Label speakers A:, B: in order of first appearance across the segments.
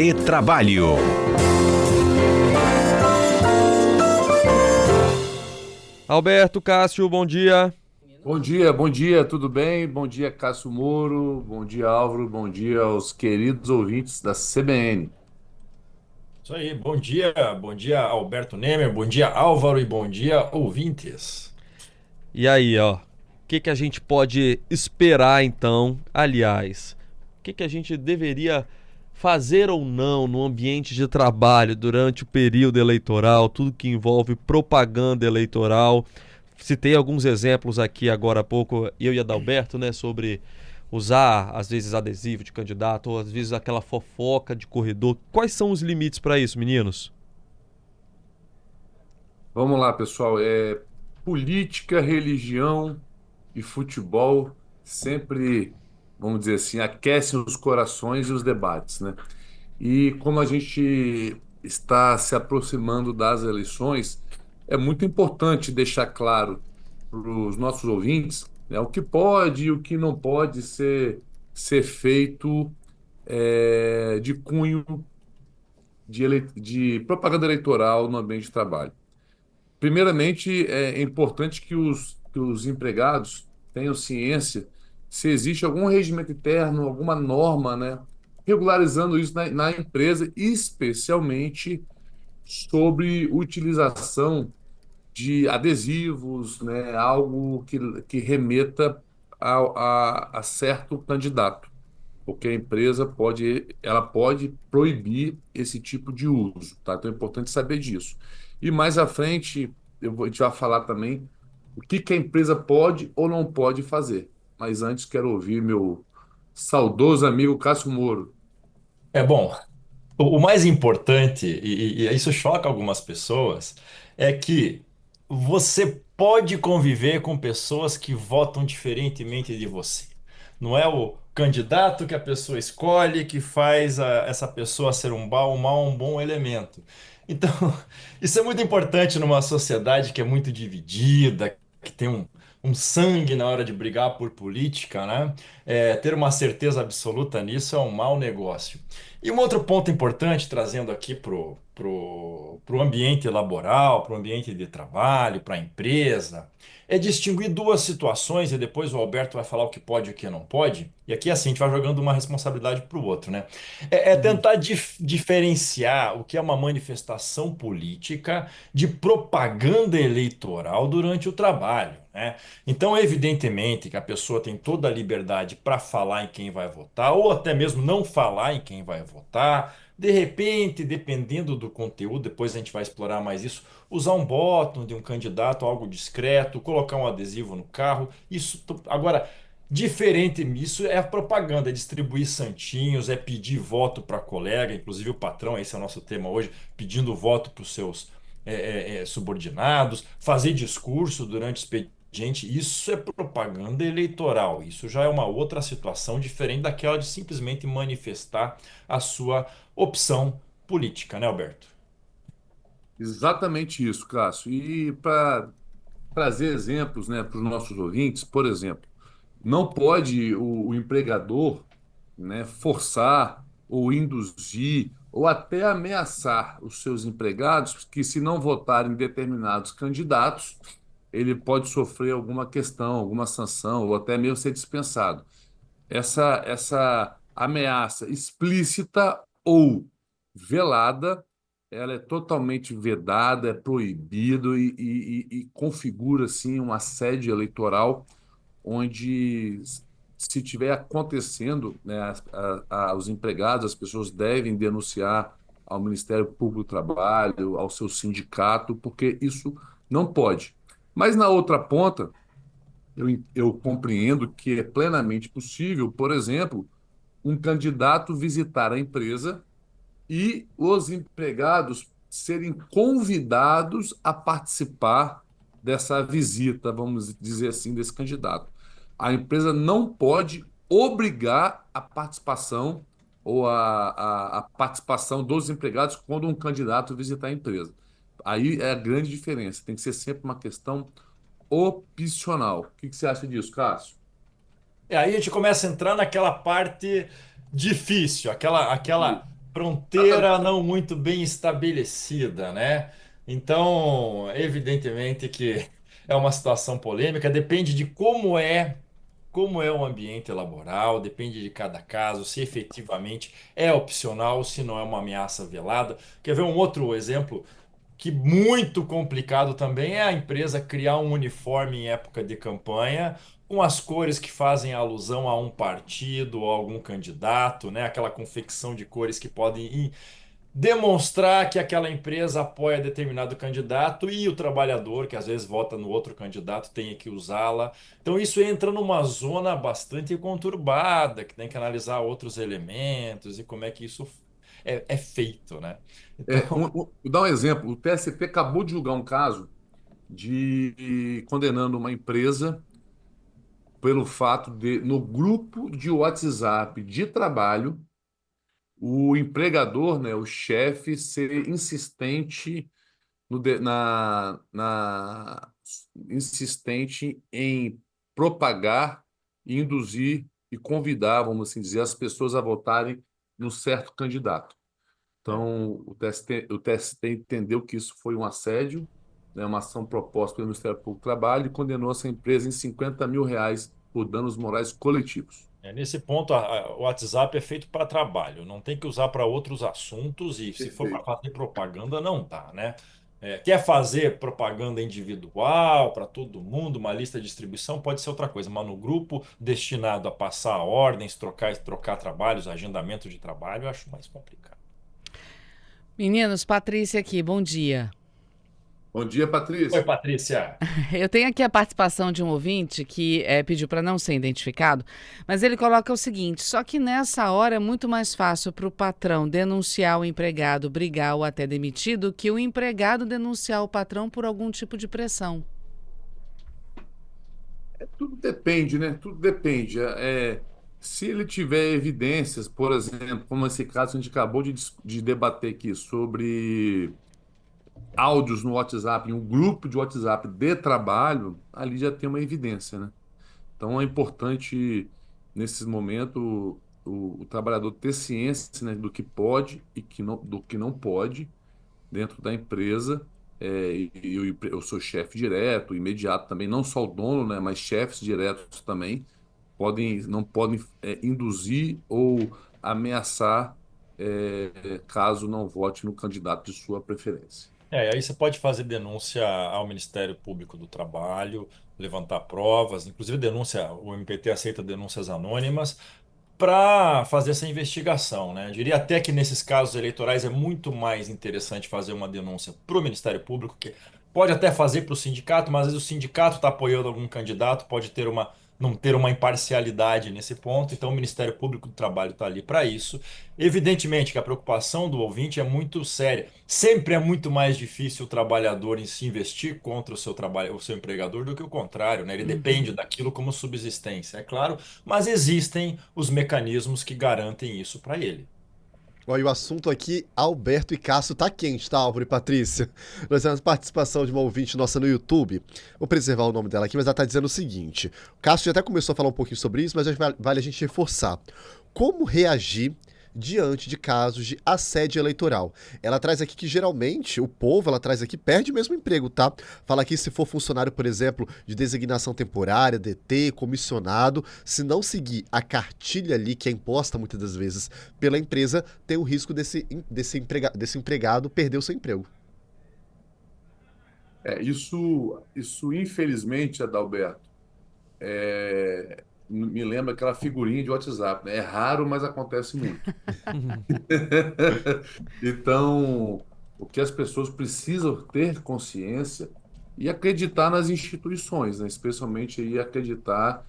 A: Retrabalho.
B: Alberto, Cássio, bom dia.
C: Bom dia, tudo bem? Bom dia, Cássio Moro, bom dia, Álvaro, bom dia aos queridos ouvintes da CBN.
D: Isso aí, bom dia Alberto Nemer, bom dia Álvaro e bom dia ouvintes.
B: E aí, ó, o que que a gente pode esperar então? Aliás, o que que a gente deveria fazer ou não no ambiente de trabalho durante o período eleitoral, tudo que envolve propaganda eleitoral? Citei alguns exemplos aqui agora há pouco, eu e Adalberto, né, sobre usar às vezes adesivo de candidato ou às vezes aquela fofoca de corredor. Quais são os limites para isso, meninos?
C: Vamos lá, pessoal. Política, religião e futebol sempre, vamos dizer assim, aquecem os corações e os debates, né? E como a gente está se aproximando das eleições, é muito importante deixar claro para os nossos ouvintes, né, o que pode e o que não pode ser feito de cunho de propaganda eleitoral no ambiente de trabalho. Primeiramente, é importante que os empregados tenham ciência se existe algum regimento interno, alguma norma, né, regularizando isso na empresa, especialmente sobre utilização de adesivos, né, algo que remeta a certo candidato, porque a empresa ela pode proibir esse tipo de uso, tá? Então é importante saber disso. E mais à frente, a gente vai falar também o que a empresa pode ou não pode fazer. Mas antes quero ouvir meu saudoso amigo Cássio Moro.
D: Bom, o mais importante, e isso choca algumas pessoas, é que você pode conviver com pessoas que votam diferentemente de você. Não é o candidato que a pessoa escolhe que faz essa pessoa ser um mal, um bom elemento. Então, isso é muito importante numa sociedade que é muito dividida, que tem um sangue na hora de brigar por política, né? Ter uma certeza absoluta nisso é um mau negócio. E um outro ponto importante, trazendo aqui pro ambiente laboral, para o ambiente de trabalho, para a empresa, é distinguir duas situações, e depois o Alberto vai falar o que pode e o que não pode. E aqui, assim, a gente vai jogando uma responsabilidade para o outro, né? É
C: Uhum.
D: tentar diferenciar o que é uma manifestação política de propaganda eleitoral durante o trabalho, né? Então, evidentemente que a pessoa tem toda a liberdade para falar em quem vai votar, ou até mesmo não falar em quem vai votar. De repente, dependendo do conteúdo, depois a gente vai explorar mais isso, usar um bottom de um candidato, algo discreto, colocar um adesivo no carro. Agora, diferente disso é a propaganda, é distribuir santinhos, é pedir voto para colega, inclusive o patrão, esse é o nosso tema hoje, pedindo voto para os seus subordinados, fazer discurso durante o expediente. Gente, isso é propaganda eleitoral. Isso já é uma outra situação diferente daquela de simplesmente manifestar a sua opção política, né, Alberto?
C: Exatamente isso, Cássio. E para trazer exemplos, né, para os nossos ouvintes, por exemplo, não pode o empregador, né, forçar ou induzir ou até ameaçar os seus empregados que, se não votarem em determinados candidatos, ele pode sofrer alguma questão, alguma sanção ou até mesmo ser dispensado. Essa ameaça explícita ou velada, ela é totalmente vedada, é proibido e configura assim um assédio eleitoral onde, se tiver acontecendo, né, os empregados, as pessoas devem denunciar ao Ministério Público do Trabalho, ao seu sindicato, porque isso não pode. Mas na outra ponta, eu compreendo que é plenamente possível, por exemplo, um candidato visitar a empresa e os empregados serem convidados a participar dessa visita, vamos dizer assim, desse candidato. A empresa não pode obrigar a participação ou a participação dos empregados quando um candidato visitar a empresa. Aí é a grande diferença. Tem que ser sempre uma questão opcional. O que você acha disso, Cássio?
D: Aí a gente começa a entrar naquela parte difícil, aquela fronteira não muito bem estabelecida, né? Então, evidentemente que é uma situação polêmica, depende de como é o ambiente laboral, depende de cada caso, se efetivamente é opcional, se não é uma ameaça velada. Quer ver um outro exemplo que muito complicado também é a empresa criar um uniforme em época de campanha com as cores que fazem alusão a um partido ou algum candidato, né? Aquela confecção de cores que podem demonstrar que aquela empresa apoia determinado candidato e o trabalhador, que às vezes vota no outro candidato, tem que usá-la. Então isso entra numa zona bastante conturbada, que tem que analisar outros elementos e como é que isso é feito, né? Então,
C: Vou dar um exemplo. O TST acabou de julgar um caso de condenando uma empresa pelo fato de, no grupo de WhatsApp de trabalho, o empregador, né, o chefe, ser insistente insistente em propagar, induzir e convidar, vamos assim dizer, as pessoas a votarem num certo candidato. Então, o TST entendeu que isso foi um assédio, né, uma ação proposta pelo Ministério Público do Trabalho e condenou essa empresa em R$ 50 mil por danos morais coletivos.
D: nesse ponto, o WhatsApp é feito para trabalho, não tem que usar para outros assuntos e se for para
C: Perfeito.
D: fazer propaganda, não dá, né? Quer fazer propaganda individual para todo mundo, uma lista de distribuição, pode ser outra coisa, mas no grupo destinado a passar ordens, trocar trabalhos, agendamento de trabalho, eu acho mais complicado.
A: Meninos, Patrícia aqui, bom dia.
C: Bom dia,
D: Oi,
C: Patrícia.
D: Patrícia.
A: Eu tenho aqui a participação de um ouvinte que pediu para não ser identificado, mas ele coloca o seguinte: só que nessa hora é muito mais fácil para o patrão denunciar o empregado, brigar ou até demitir, do que o empregado denunciar o patrão por algum tipo de pressão.
C: Tudo depende, né? Tudo depende. Se ele tiver evidências, por exemplo, como esse caso que a gente acabou de debater aqui sobre áudios no WhatsApp, em um grupo de WhatsApp de trabalho, ali já tem uma evidência, né? Então é importante, nesses momentos, o trabalhador ter ciência, né, do que pode e do que não pode dentro da empresa, o seu chefe direto, imediato também, não só o dono, né, mas chefes diretos também não podem induzir ou ameaçar caso não vote no candidato de sua preferência.
D: Aí você pode fazer denúncia ao Ministério Público do Trabalho, levantar provas, inclusive denúncia, o MPT aceita denúncias anônimas para fazer essa investigação, né? Eu diria até que nesses casos eleitorais é muito mais interessante fazer uma denúncia para o Ministério Público, que pode até fazer para o sindicato, mas às vezes o sindicato está apoiando algum candidato, pode não ter uma imparcialidade nesse ponto, então o Ministério Público do Trabalho está ali para isso. Evidentemente que a preocupação do ouvinte é muito séria. Sempre é muito mais difícil o trabalhador em se investir contra o seu trabalho, o seu empregador, do que o contrário, né? Ele depende
A: Uhum.
D: daquilo como subsistência, é claro, mas existem os mecanismos que garantem isso para ele.
E: Olha, o assunto aqui, Alberto e Cássio, tá quente, tá, Álvaro e Patrícia? Nós temos participação de uma ouvinte nossa no YouTube. Vou preservar o nome dela aqui, mas ela tá dizendo o seguinte. O Cássio já até começou a falar um pouquinho sobre isso, mas vale a gente reforçar. Como reagir diante de casos de assédio eleitoral? Ela traz aqui que geralmente o povo, ela traz aqui, perde mesmo o emprego, tá? Fala aqui se for funcionário, por exemplo, de designação temporária, DT, comissionado, se não seguir a cartilha ali que é imposta muitas das vezes pela empresa, tem o risco desse empregado perder o seu emprego.
C: Isso infelizmente, Adalberto, me lembra aquela figurinha de WhatsApp, né? É raro, mas acontece muito. Então, o que as pessoas precisam ter consciência e acreditar nas instituições, né? Especialmente aí acreditar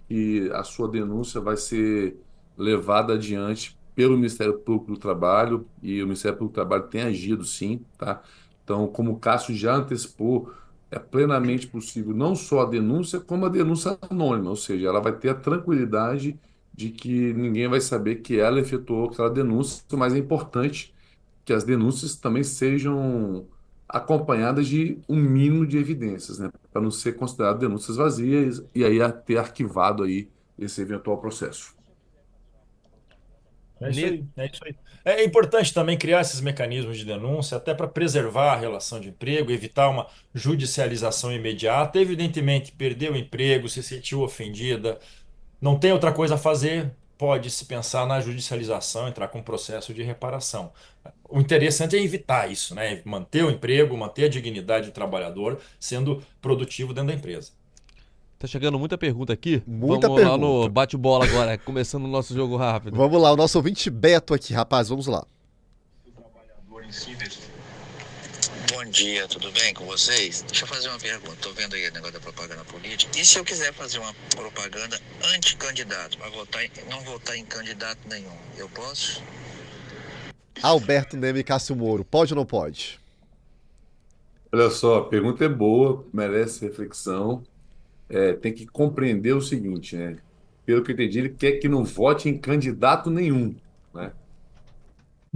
C: que a sua denúncia vai ser levada adiante pelo Ministério Público do Trabalho e o Ministério Público do Trabalho tem agido sim, tá? Então, como o Cássio já antecipou, é plenamente possível não só a denúncia, como a denúncia anônima, ou seja, ela vai ter a tranquilidade de que ninguém vai saber que ela efetuou aquela denúncia, mas é importante que as denúncias também sejam acompanhadas de um mínimo de evidências, né? Para não ser considerado denúncias vazias e aí ter arquivado aí esse eventual processo.
D: É isso aí, é isso aí. É importante também criar esses mecanismos de denúncia, até para preservar a relação de emprego, evitar uma judicialização imediata. Evidentemente, perdeu o emprego, se sentiu ofendida, não tem outra coisa a fazer, pode-se pensar na judicialização, entrar com um processo de reparação. O interessante é evitar isso, né? Manter o emprego, manter a dignidade do trabalhador, sendo produtivo dentro da empresa.
B: Tá chegando muita pergunta aqui.
E: Muita
B: Vamos lá no
E: pergunta.
B: bate-bola agora, começando o nosso jogo rápido.
E: Vamos lá, o nosso ouvinte Beto aqui, rapaz, vamos lá.
F: Bom dia, tudo bem com vocês? Deixa eu fazer uma pergunta. Tô vendo aí o negócio da propaganda política. E se eu quiser fazer uma propaganda anti-candidato, para não votar em candidato nenhum, eu posso?
E: Alberto Neme e Cássio Moro, pode ou não pode?
C: Olha só, a pergunta é boa, merece reflexão. Tem que compreender o seguinte, né? Pelo que eu entendi, ele quer que não vote em candidato nenhum, né?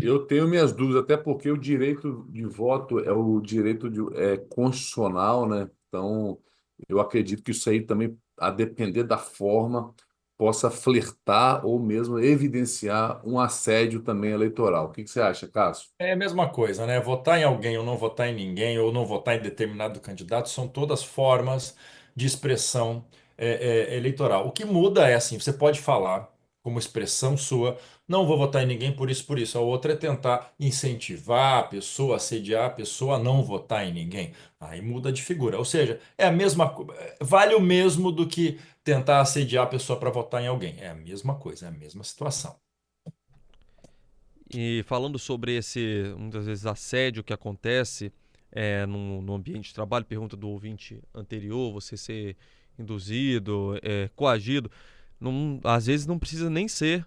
C: Eu tenho minhas dúvidas, até porque o direito de voto é o direito constitucional, né? Então, eu acredito que isso aí também, a depender da forma, possa flertar ou mesmo evidenciar um assédio também eleitoral. O que você acha, Cássio?
D: É a mesma coisa, né? Votar em alguém ou não votar em ninguém, ou não votar em determinado candidato, são todas formas de expressão eleitoral. O que muda é assim, você pode falar como expressão sua, não vou votar em ninguém por isso, por isso. A outra é tentar incentivar a pessoa, assediar a pessoa a não votar em ninguém. Aí muda de figura. Ou seja, é a mesma coisa. Vale o mesmo do que tentar assediar a pessoa para votar em alguém. É a mesma coisa, é a mesma situação.
B: E falando sobre esse, muitas vezes, assédio que acontece no ambiente de trabalho, pergunta do ouvinte anterior, você ser induzido, coagido, às vezes não precisa nem ser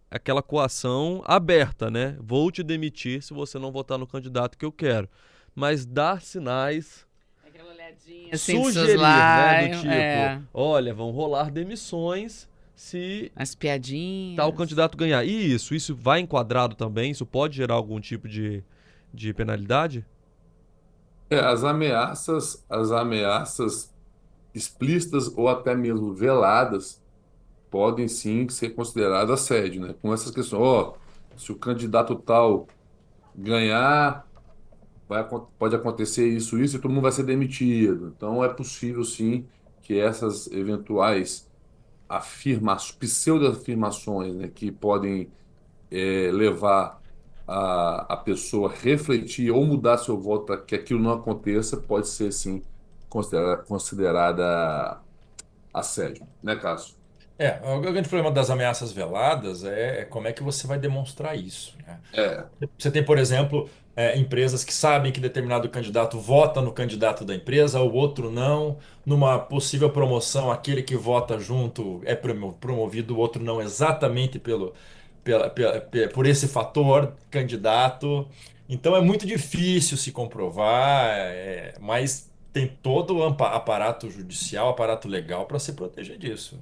B: aquela coação aberta, né? Vou te demitir se você não votar no candidato que eu quero. Mas dar sinais,
A: Aquela olhadinha assim dos seus
B: sugerir, né? Do
A: lábios,
B: tipo, olha, vão rolar demissões se
A: as piadinhas.
B: tal candidato ganhar. E isso vai enquadrado também? Isso pode gerar algum tipo de penalidade?
C: As ameaças explícitas ou até mesmo veladas podem sim ser consideradas assédio, né? Com essas questões, se o candidato tal ganhar, pode acontecer isso, e todo mundo vai ser demitido. Então, é possível, sim, que essas eventuais pseudo-afirmações, né, que podem levar a pessoa a refletir ou mudar seu voto para que aquilo não aconteça, pode ser, sim, considerada assédio, né, Cássio?
D: O grande problema das ameaças veladas é como é que você vai demonstrar isso, né?
C: É,
D: Você tem, por exemplo, empresas que sabem que determinado candidato vota no candidato da empresa, o outro não. Numa possível promoção, aquele que vota junto é promovido, o outro não, exatamente por esse fator candidato. Então é muito difícil se comprovar, mas tem todo o aparato judicial, aparato legal para se proteger disso.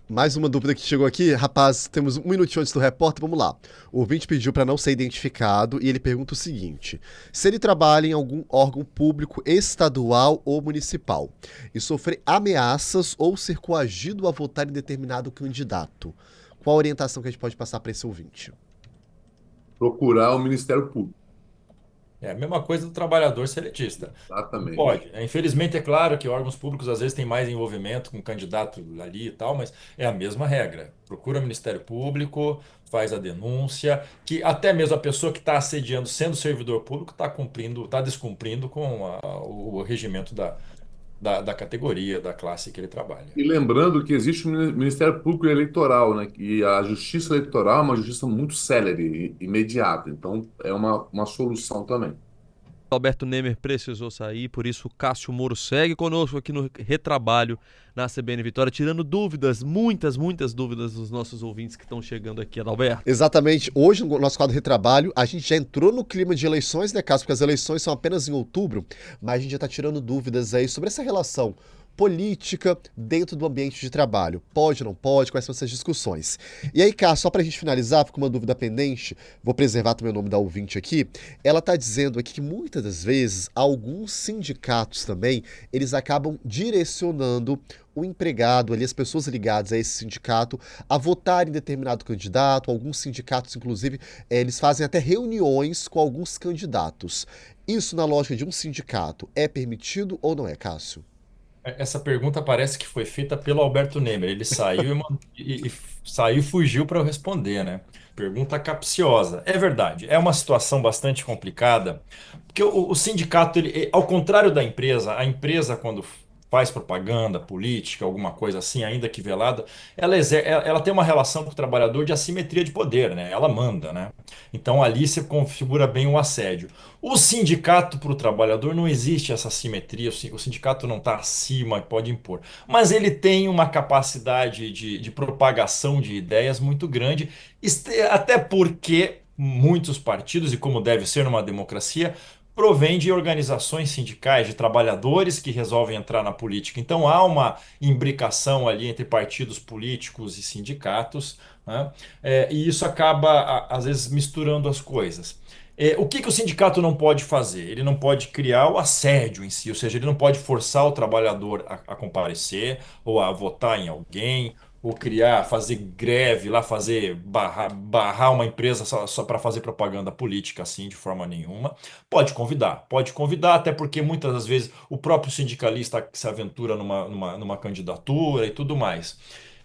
E: Mais uma dúvida que chegou aqui, rapaz, temos um minutinho antes do repórter, vamos lá. O ouvinte pediu para não ser identificado e ele pergunta o seguinte: se ele trabalha em algum órgão público estadual ou municipal e sofrer ameaças ou ser coagido a votar em determinado candidato, qual a orientação que a gente pode passar para esse ouvinte?
C: procurar o Ministério Público,
D: É a mesma coisa do trabalhador seletista. Não
C: exatamente.
D: pode. Infelizmente, é claro que órgãos públicos às vezes têm mais envolvimento com o candidato ali e tal, mas é a mesma regra. Procura o Ministério Público, faz a denúncia, que até mesmo a pessoa que está assediando, sendo servidor público, está cumprindo, está descumprindo com o regimento da categoria, da classe que ele trabalha.
C: E lembrando que existe o Ministério Público Eleitoral, né? E a justiça eleitoral é uma justiça muito célere e imediata. Então, é uma solução também.
B: Alberto Nemer precisou sair, por isso Cássio Moro segue conosco aqui no Retrabalho na CBN Vitória, tirando dúvidas, muitas dúvidas dos nossos ouvintes que estão chegando aqui, Adalberto.
E: Exatamente. Hoje, no nosso quadro Retrabalho, a gente já entrou no clima de eleições, né, Cássio? Porque as eleições são apenas em outubro, mas a gente já está tirando dúvidas aí sobre essa relação política dentro do ambiente de trabalho. Pode, não pode? Quais são essas discussões? E aí, Cássio, só para a gente finalizar, porque uma dúvida pendente, vou preservar também o nome da ouvinte aqui, ela está dizendo aqui que muitas das vezes, alguns sindicatos também, eles acabam direcionando o empregado, ali, as pessoas ligadas a esse sindicato, a votar em determinado candidato. Alguns sindicatos, inclusive, eles fazem até reuniões com alguns candidatos. Isso, na lógica de um sindicato, é permitido ou não é, Cássio?
D: Essa pergunta parece que foi feita pelo Alberto Nemer. Ele saiu e saiu e fugiu para eu responder, né? Pergunta capciosa. É verdade, é uma situação bastante complicada, porque o sindicato, ao contrário da empresa, a empresa, quando faz propaganda política, alguma coisa assim, ainda que velada, ela tem uma relação com o trabalhador de assimetria de poder, né? Ela manda, né? Então ali se configura bem o assédio. O sindicato para o trabalhador não existe essa simetria, o sindicato não está acima e pode impor. Mas ele tem uma capacidade de propagação de ideias muito grande, até porque muitos partidos, e como deve ser numa democracia, provém de organizações sindicais, de trabalhadores que resolvem entrar na política. Então há uma imbricação ali entre partidos políticos e sindicatos, né? E isso acaba, às vezes, misturando as coisas. O que o sindicato não pode fazer? Ele não pode criar o assédio em si, ou seja, ele não pode forçar o trabalhador a comparecer ou a votar em alguém, ou criar, fazer greve lá, fazer barrar uma empresa só para fazer propaganda política assim, de forma nenhuma. Pode convidar, até porque muitas das vezes o próprio sindicalista se aventura numa candidatura e tudo mais.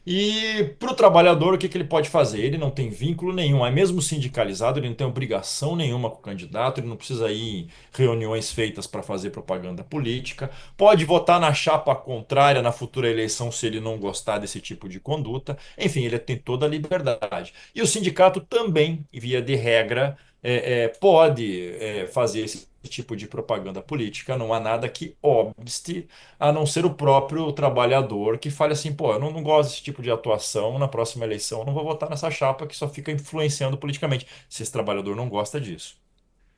D: E para o trabalhador, o que ele pode fazer? Ele não tem vínculo nenhum, é mesmo sindicalizado, ele não tem obrigação nenhuma com o candidato, ele não precisa ir em reuniões feitas para fazer propaganda política, pode votar na chapa contrária na futura eleição se ele não gostar desse tipo de conduta, enfim, ele tem toda a liberdade. E o sindicato também, via de regra, pode fazer esse tipo de propaganda política, não há nada que obste a não ser o próprio trabalhador que fale assim, pô, eu não gosto desse tipo de atuação, na próxima eleição eu não vou votar nessa chapa que só fica influenciando politicamente, se esse trabalhador não gosta disso.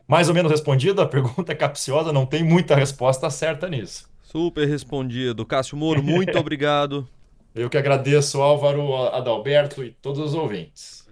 D: Mais ou menos respondida, a pergunta é capciosa, não tem muita resposta certa nisso.
B: Super respondido. Cássio Moro, muito obrigado.
D: Eu que agradeço, Álvaro, Adalberto e todos os ouvintes.